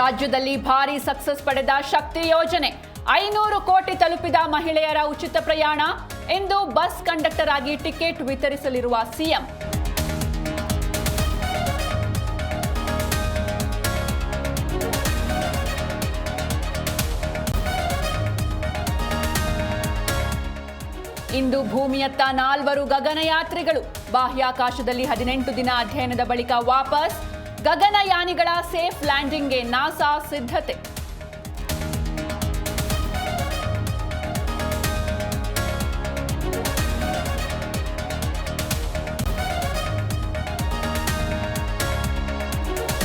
ರಾಜ್ಯದಲ್ಲಿ ಭಾರಿ ಸಕ್ಸಸ್ ಪಡೆದ ಶಕ್ತಿ ಯೋಜನೆ 500 ಕೋಟಿ ತಲುಪಿದ ಮಹಿಳೆಯರ ಉಚಿತ ಪ್ರಯಾಣ ಇಂದು ಬಸ್ ಕಂಡಕ್ಟರ್ ಆಗಿ ಟಿಕೆಟ್ ವಿತರಿಸಲಿರುವ ಸಿಎಂ. ಇಂದು ಭೂಮಿಯತ್ತ 4 ಗಗನಯಾತ್ರಿಗಳು. ಬಾಹ್ಯಾಕಾಶದಲ್ಲಿ 18 ದಿನ ಅಧ್ಯಯನದ ಬಳಿಕ ವಾಪಸ್. ಗಗನಯಾನಿಗಳ ಸೇಫ್ ಲ್ಯಾಂಡಿಂಗ್ಗೆ ನಾಸಾ ಸಿದ್ಧತೆ.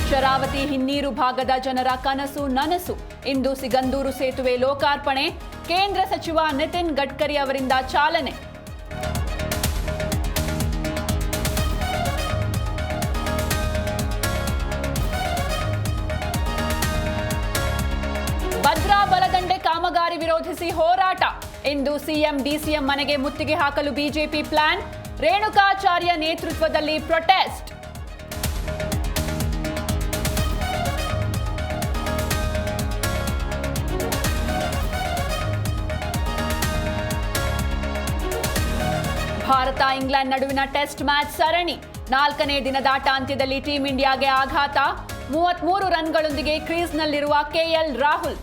ಶರಾವತಿ ಹಿನ್ನೀರು ಭಾಗದ ಜನರ ಕನಸು ನನಸು. ಇಂದು ಸಿಗಂದೂರು ಸೇತುವೆ ಲೋಕಾರ್ಪಣೆ. ಕೇಂದ್ರ ಸಚಿವ ನಿತಿನ್ ಗಡ್ಕರಿ ಅವರಿಂದ ಚಾಲನೆ. ಭದ್ರಾ ಬಲದಂಡೆ ಕಾಮಗಾರಿ ವಿರೋಧಿಸಿ ಹೋರಾಟ. ಇಂದು ಸಿಎಂ ಡಿಸಿಎಂ ಮನೆಗೆ ಮುತ್ತಿಗೆ ಹಾಕಲು ಬಿಜೆಪಿ ಪ್ಲಾನ್. ರೇಣುಕಾಚಾರ್ಯ ನೇತೃತ್ವದಲ್ಲಿ ಪ್ರೊಟೆಸ್ಟ್. ಭಾರತ ಇಂಗ್ಲೆಂಡ್ ನಡುವಿನ ಟೆಸ್ಟ್ ಮ್ಯಾಚ್ ಸರಣಿ. 4ನೇ ದಿನದಾಟ ಅಂತ್ಯದಲ್ಲಿ ಟೀಂ ಇಂಡಿಯಾಗೆ ಆಘಾತ. 33 ರನ್ಗಳೊಂದಿಗೆ ಕ್ರೀಸ್ನಲ್ಲಿರುವ ಕೆಎಲ್ ರಾಹುಲ್.